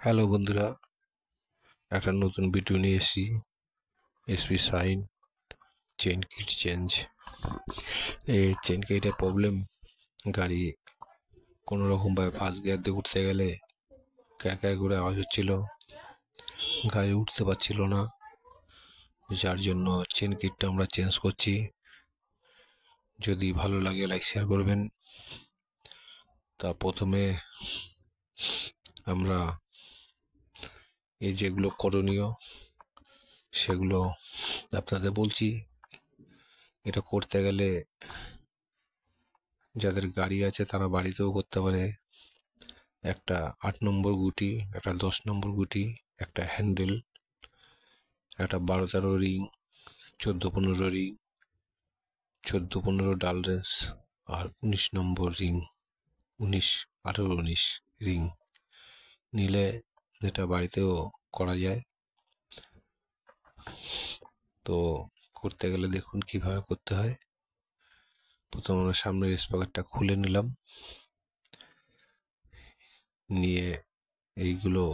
Hello বন্ধুরা, একটা নতুন ভিডিও নিয়ে এসেছি। SP Shine chain kit change. এই চেন কিটের প্রবলেম, গাড়ি কোনো রকমভাবে ফার্স্ট গিয়ার দিয়ে উঠতে গেলে ক্যার ক্যার করে আওয়াজ হচ্ছিল, গাড়ি উঠতে পারছিল না, যার জন্য চেন কিটটা আমরা চেঞ্জ করছি। যদি ভালো লাগে লাইক শেয়ার করবেন। তা প্রথমে আমরা এই যেগুলো করণীয় সেগুলো আপনাদের বলছি। এটা করতে গেলে যাদের গাড়ি আছে তারা বাড়িতেও করতে পারে। একটা 8 নম্বর গুটি, একটা 10 নম্বর গুটি, একটা হ্যান্ডেল, একটা 12-13 রিং, 14-15 রিং, 14-15 ডাল রেঞ্চ, আর 19 নম্বর রিং, 18-19 রিং নিলে এটা বাড়িতেও করা যায়। তো করতে গেলে দেখুন কিভাবে করতে হয়। প্রথমে আমরা সামনের স্পকেটটা খুলে নিলাম, নিয়ে এইগুলো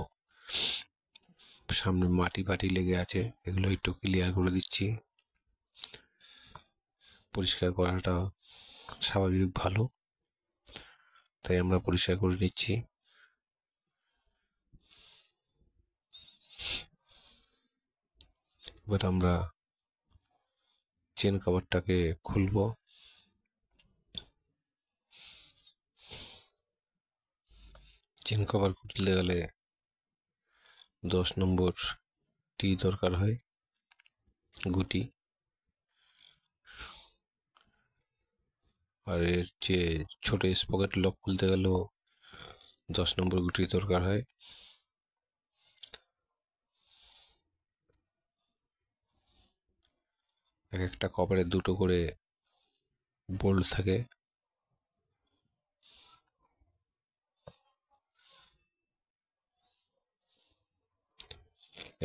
সামনে মাটি ফাটি লেগে আছে, এগুলো একটু ক্লিয়ার করে দিচ্ছি। পরিষ্কার করাটা স্বাভাবিক ভালো, তাই আমরা পরিষ্কার করে নিচ্ছি। এবার আমরা চেন কভারটাকে খুলবো। চেন কভার খুলতে গেলে 10 নম্বর টি দরকার হয়, গুটি। আর এর যে ছোট স্পকেট লক খুলতে গেলেও 10 নম্বর গুটি দরকার হয়। এক একটা কভারে দুটো করে বোল্ট থাকে।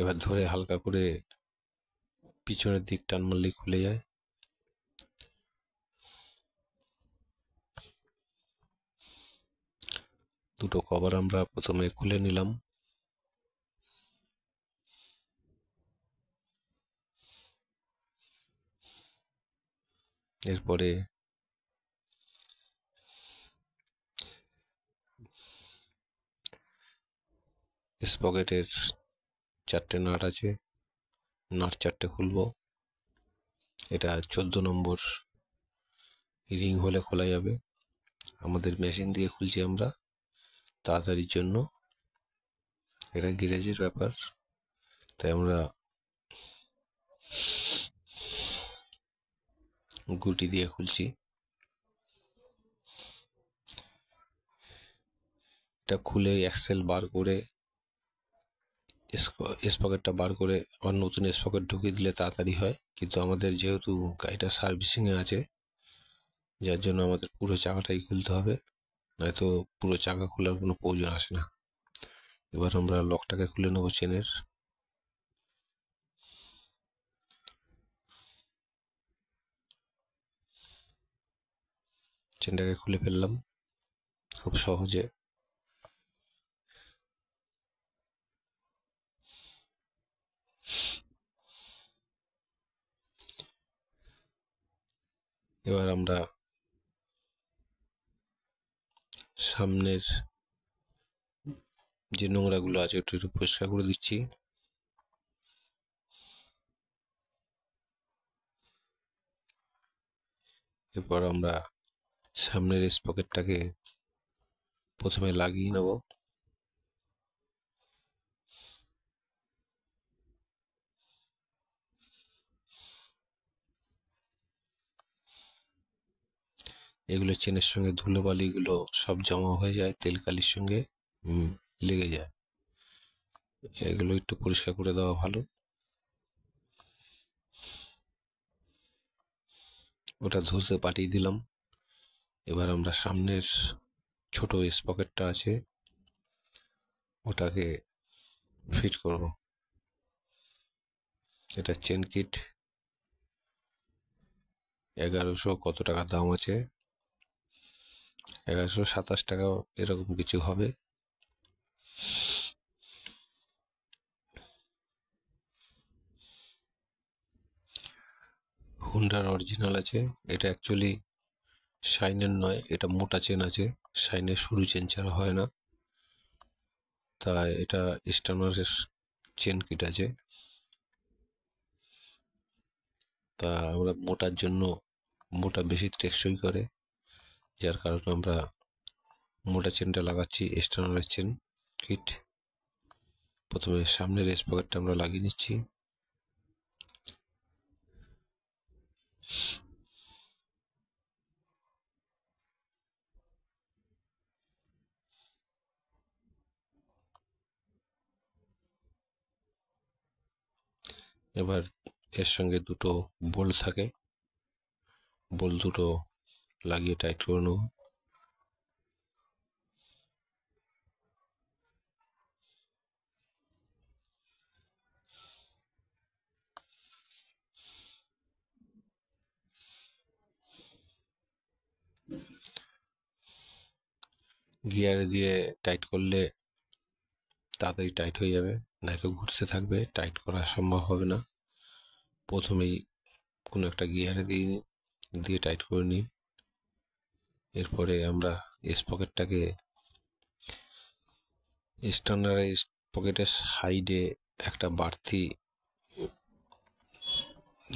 এবার ধরে হালকা করে পিছনের দিক টান মারলেই খুলে যায়। দুটো কভার আমরা প্রথমে খুলে নিলাম। এরপরে স্পকেটের 4টে নাট আছে, নাট 4টে খুলবো। এটা 14 নম্বর রিং হলে খোলা যাবে। আমাদের মেশিন দিয়ে খুলছি আমরা তাড়াতাড়ির জন্য, এটা গ্যারেজের ব্যাপার, তাই আমরা গুটি দিয়ে খুলছি। এটা খুলে এক্সেল বার করে স্পকেটটা বার করে আবার নতুন স্পকেট ঢুকিয়ে দিলে তাড়াতাড়ি হয়। কিন্তু আমাদের যেহেতু গাড়িটা সার্ভিসিংয়ে আছে, যার জন্য আমাদের পুরো চাকাটাই খুলতে হবে, নয়তো পুরো চাকা খোলার কোনো প্রয়োজন আসে না। এবার আমরা লকটাকে খুলে নেবো চেনের। চেনটাকে খুলে ফেললাম খুব সহজে। এবার আমরা সামনের যে নোংরাগুলো আছে একটু একটু পরিষ্কার করে দিচ্ছি। এরপর আমরা সামনের স্পকেটটাকে প্রথমে লাগিয়ে নেব। এগুলো চেনের সঙ্গে ধুলোবালিগুলো সব জমা হয়ে যায়, তেল কালির সঙ্গে লেগে যায়, এগুলো একটু পরিষ্কার করে দেওয়া ভালো। ওটা ধুতে পাঠিয়ে দিলাম। এবার আমরা সামনের ছোট স্পকেটটা আছে ওটাকে ফিট করব। এটা চেন কিট, 1100 কত টাকা দাম আছে, 1127 টাকা এরকম কিছু হবে। হুন্ডার অরিজিনাল আছে। এটা অ্যাকচুয়ালি শাইনের নয়, এটা মোটা চেন আছে, শাইনের সরু চেন ছাড়া হয় না। তা এটা স্টার্নারের চেন কিট আছে। তা আমরা মোটার জন্য মোটা বেশি টেকসই করে, যার কারণে আমরা মোটা চেনটা লাগাচ্ছি, স্টার্নারের চেন কিট। প্রথমে সামনের রেস পকেটটা আমরা লাগিয়ে নিচ্ছি। এবার এর সঙ্গে দুটো বোল্ট থাকে, বোল্ট দুটো লাগিয়ে টাইট করে নেব। গিয়ারে দিয়ে টাইট করলে তাড়াতাড়ি টাইট হয়ে যাবে, নয়তো ঘুরতে থাকবে, টাইট করা সম্ভব হবে না। প্রথমেই কোনো একটা গিয়ারে দিয়ে টাইট করে নিই। এরপরে আমরা পকেটটাকে স্টার্নারের পকেটের সাইডে একটা বাড়তি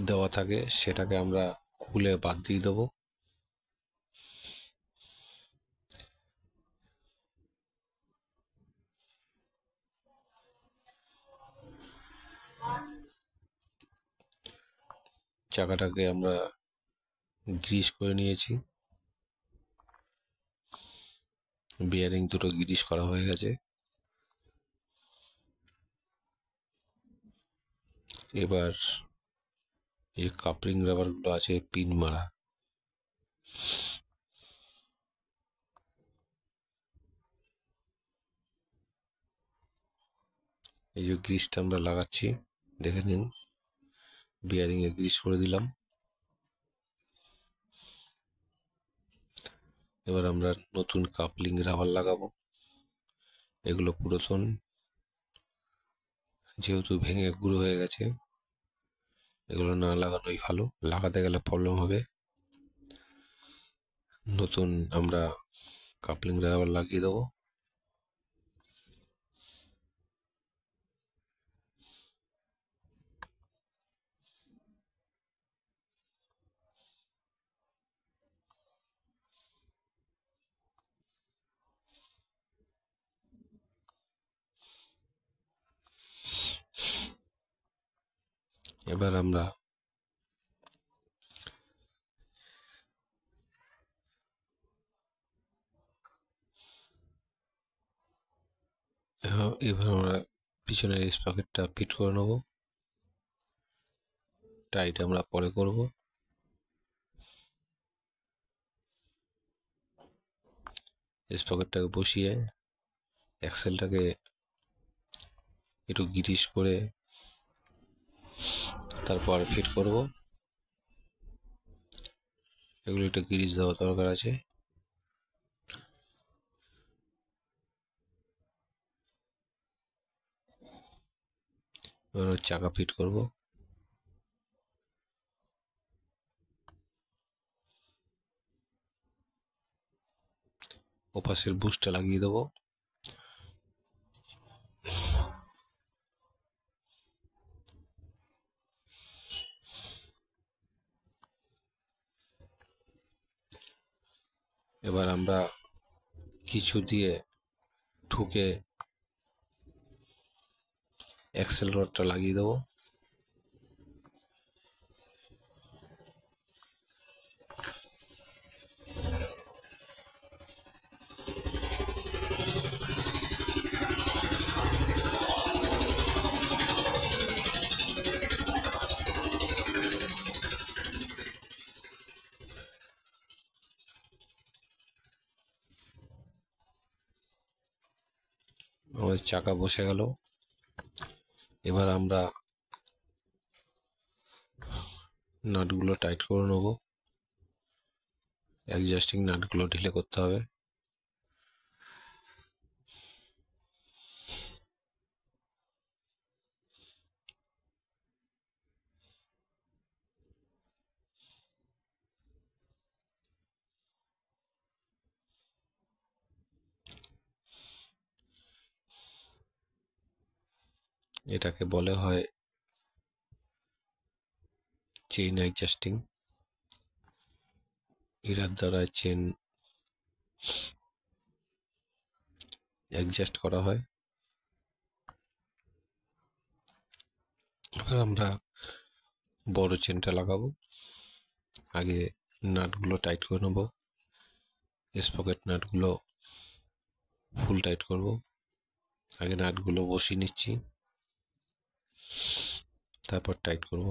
দেওয়া থাকে, সেটাকে আমরা খুলে বাদ দিয়ে দেবো। চাকাটাকে আমরা গ্রিস করে নিয়েছি, বিয়ারিং দুটো গ্রিস করা হয়ে গেছে। এবার এই কাপলিং রাবারগুলো আছে পিন মারা, এই যে গ্রিসটা আমরা লাগাচ্ছি, দেখে নিন, বিয়ারিং এ গ্রিস করে দিলাম। এবার আমরা নতুন কাপলিং রাবার লাগাবো। এগুলো পুরাতন, যেহেতু ভেঙে গুঁড়ো হয়ে গেছে, এগুলো না লাগানোই ভালো, লাগাতে গেলে প্রবলেম হবে। নতুন আমরা কাপলিং রাবার লাগিয়ে দেবো। এবার আমরা আমরা পিছনের স্পকেটটা ফিট করে নেব। টাইট আমরা পরে করব। স্পকেটটাকে বসিয়ে অ্যাক্সেলটাকে একটু গ্রিস করে তারপর ফিট করব। এগুলো একটু গ্রিস দেওয়া দরকার আছে। এবার চাকা ফিট করব। ওপাশের বুশটা লাগিয়ে দেবো। এবার আমরা কিছু দিয়ে ঠুকে অ্যাক্সেল রডটা লাগিয়ে দেবো। আমাদের চাকা বসে গেল। এবার আমরা নাটগুলো টাইট করে নেব। অ্যাডজাস্টিং নাটগুলো ঢিলে করতে হবে। এটাকে বলে হয় চেইন অ্যাডজাস্টিং। এটার দ্বারা চেন অ্যাডজাস্ট করা হয়। এবার আমরা বড় চেনটা লাগাবো। আগে নাটগুলো টাইট করে নেব। স্পকেট নাটগুলো ফুল টাইট করব। আগে নাটগুলো বসিয়ে নিচ্ছি, তারপর টাইট করব।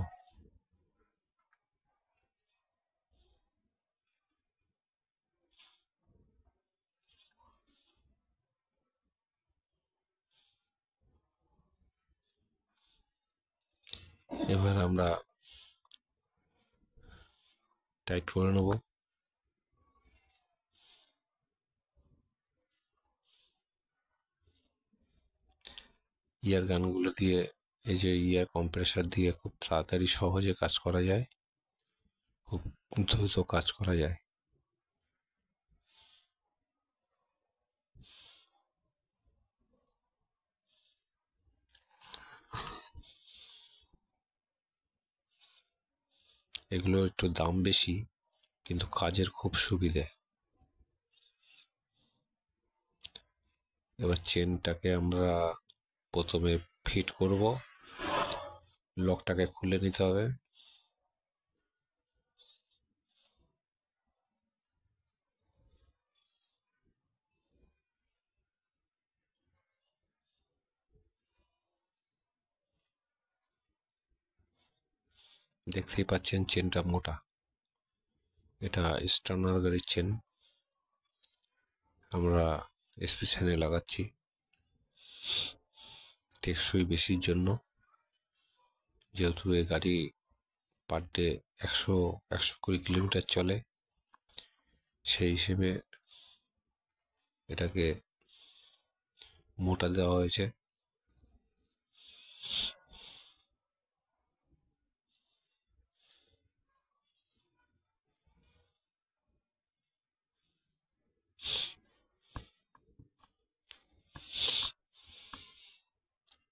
এবার আমরা টাইট করে নেব। ইয়ার গানগুলো দিয়ে, এই যে ইয়ার কম্প্রেসার দিয়ে খুব তাড়াতাড়ি সহজে কাজ করা যায়, খুব দ্রুত কাজ করা যায়। এগুলো একটু দাম বেশি, কিন্তু কাজের খুব সুবিধে। এবার চেনটাকে আমরা প্রথমে ফিট করব। লকটাকে খুলে নিতে হবে। দেখতেই পাচ্ছেন চেনটা মোটা। এটা স্টার্নার গাড়ির চেন, আমরা স্পেশালে লাগাচ্ছি টেকসই বেশির জন্য। যেহেতু এই গাড়ি পার ডে 120 কিলোমিটার চলে, সেই হিসেবে এটাকে মোটা দেওয়া হয়েছে।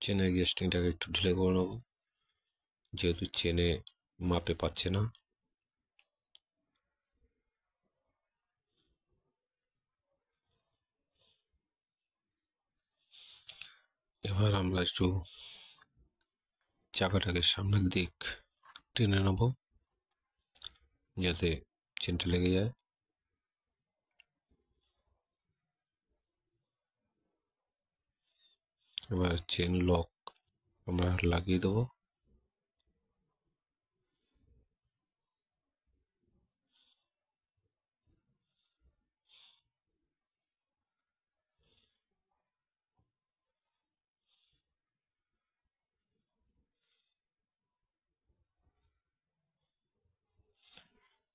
চেন অ্যাডজাস্টিংটাকে একটু ঢিলে করে নেব, যেহেতু চেনে মাপে পাচ্ছে না। এবার আমরা একটু চাকাটাকে সামনের দিক টেনে নেব, যাতে চেনটা লেগে যায়। এবার চেন লক আমরা লাগিয়ে দেবো।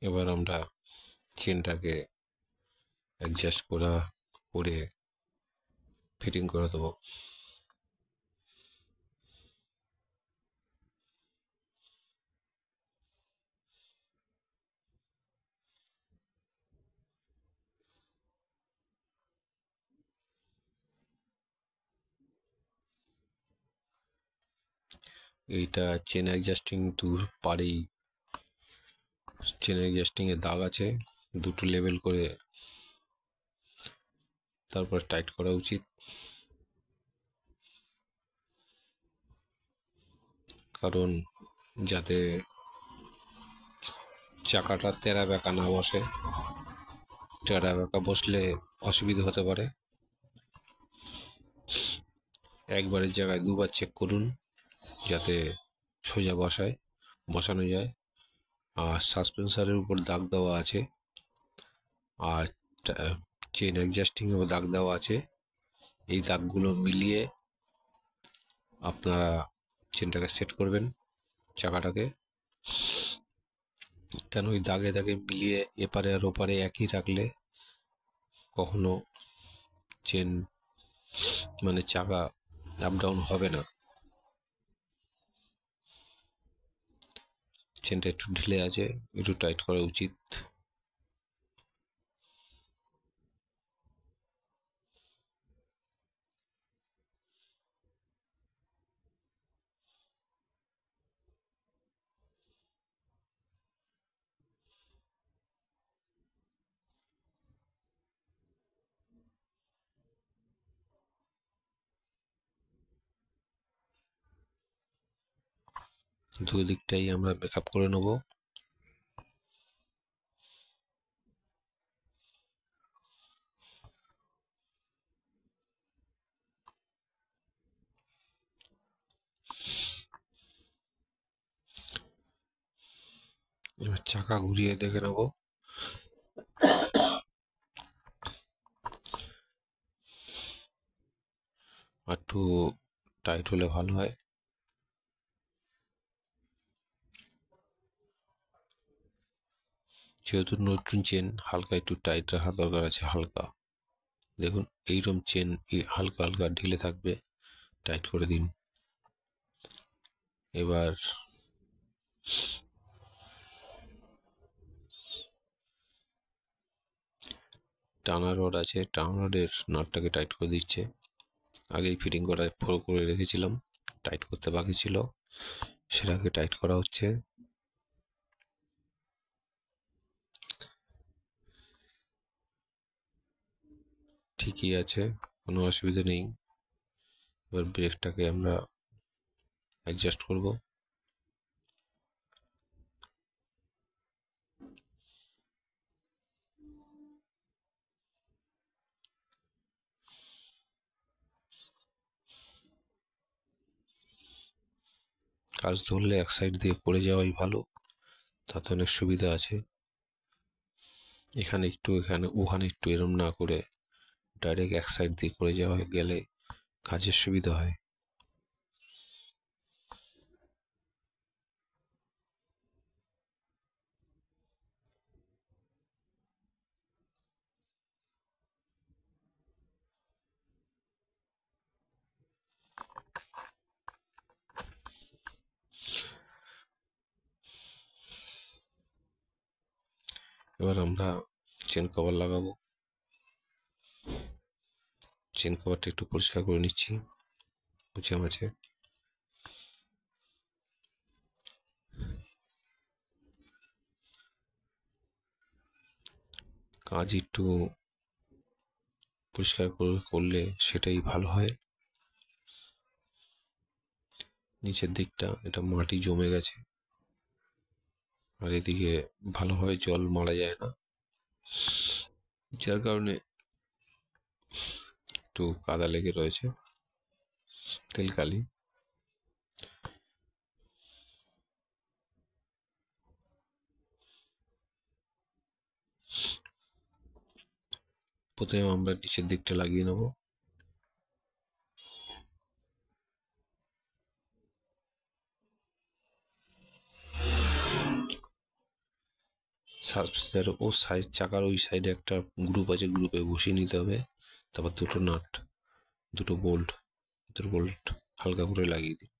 এবার আমরা চেনটাকে অ্যাডজাস্ট করে ফিটিং করে দেবো। এইটা চেন অ্যাডজাস্টিং পারেই চেন অ্যাডজাস্টিং এর দাগ আছে, দুটো লেভেল করে তারপর টাইট করা উচিত। কারণ যাতে চাকাটা তেরা বেঁকা না বসে, তেরা বেঁকা বসলে অসুবিধা হতে পারে। একবারের জায়গায় দুবার চেক করুন, যাতে সোজা বসানো যায়। আর সাসপেন্সারের উপর দাগ দেওয়া আছে, আর চেন অ্যাডজাস্টিং এও দাগ দেওয়া আছে। এই দাগগুলো মিলিয়ে আপনারা চেনটাকে সেট করবেন, চাকাটাকে। কেন ওই দাগে দাগে মিলিয়ে এপারে আর ওপারে একই রাখলে কখনো চেন মানে চাকা আপ ডাউন হবে না। চেনটা একটু ঢিলে আছে, একটু টাইট করা উচিত। দুই দিকটাই আমরা মেকআপ করে নেব। এবার চাকা ঘুরিয়ে দেখে নেব। একটু টাইট হলে ভালো হয়। যেহেতু নতুন চেন, হালকা একটু টাইট রাখা দরকার আছে। হালকা দেখুন, এইরকম চেন হালকা হালকা ঢিলে থাকবে, টাইট করে দিন। এবার টানা রড আছে, টানা রডের নাটটাকে টাইট করে দিচ্ছে। আগেই ফিটিং করা করে রেখেছিলাম, টাইট করতে বাকি ছিল, সেটাকে টাইট করা হচ্ছে। ঠিকই আছে, কোনো অসুবিধা নেই। এবার ব্রেকটাকে আমরা অ্যাডজাস্ট করব। কাজ ধরলে এক সাইড দিয়ে করে যাওয়াই ভালো, তাতে অনেক সুবিধা আছে। এখানে একটু ওখানে একটু এরম না করে ডাইরেক্ট এক সাইড দিয়ে করে যাওয়া গেলে কাজের সুবিধা হয়। এবার আমরা চেন কভার লাগাবো। চেন কভারটা একটু পরিষ্কার করে নিচ্ছি মুছে মাছে। কাজ একটু পরিষ্কার করলে সেটাই ভালো হয়। নিচের দিকটা এটা মাটি জমে গেছে, আর এদিকে ভালোভাবে জল মারা যায় না, যার কারণে একটু কাদা লেগে রয়েছে, তেলকালি। প্রথমে আমরা নিচের দিকটা লাগিয়ে নেব। সাসপেন্সার ও সাইড চাকার ওই সাইডে একটা গ্রুপ আছে, গ্রুপে বসিয়ে নিতে হবে। তারপর দুটো নাট, দুটো বোল্ট হালকা করে লাগিয়ে দিই।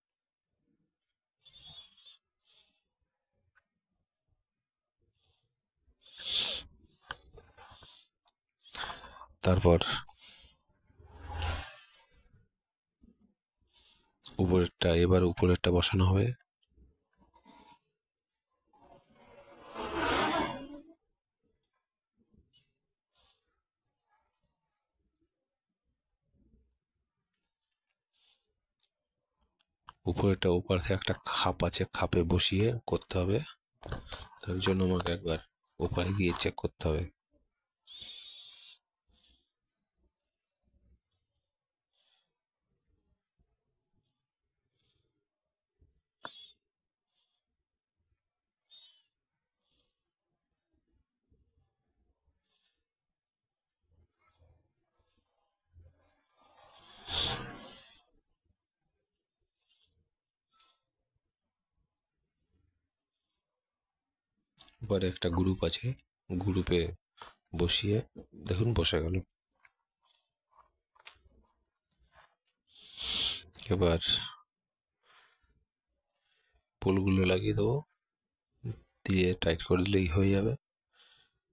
তারপর উপরেরটা বসানো হবে। উপরেরটা ওপার থেকে একটা খাপ আছে, খাপে বসিয়ে করতে হবে। তার জন্য আমাকে একবার ওপারে গিয়ে চেক করতে হবে। এবারে একটা গ্রুপ আছে, গ্রুপে বসিয়ে দেখুন বসে গেল। এবার পোলগুলো লাগিয়ে দেবো, দিয়ে টাইট করে দিলেই হয়ে যাবে।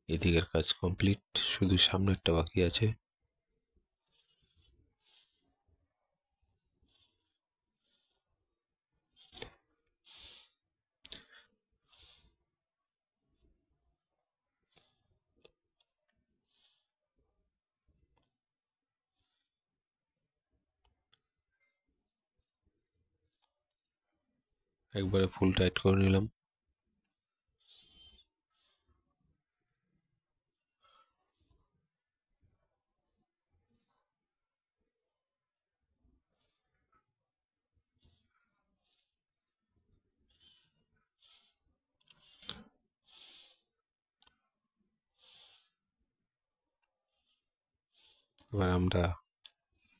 এদিকের কাজ কমপ্লিট, শুধু সামনেরটা বাকি আছে। একবারে ফুল টাইট করে নিলাম। এবার আমরা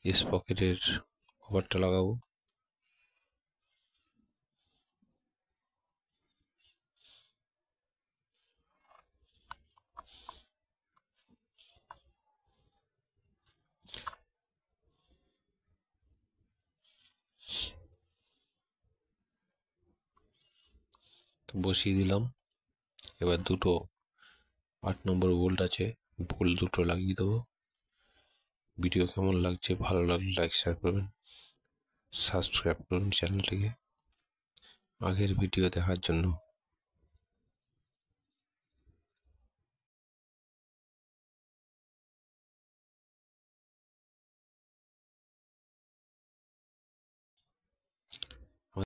স্পকেটের কভারটা লাগাবো। তো বসিয়ে দিলাম। এবার দুটো 8 নম্বর বোল্ট আছে, বোল্ট দুটো লাগিয়ে দেবো। ভিডিও কেমন লাগছে, ভালো লাগলে লাইক শেয়ার করবেন, সাবস্ক্রাইব করুন চ্যানেলটিকে। আগের ভিডিও দেখার জন্য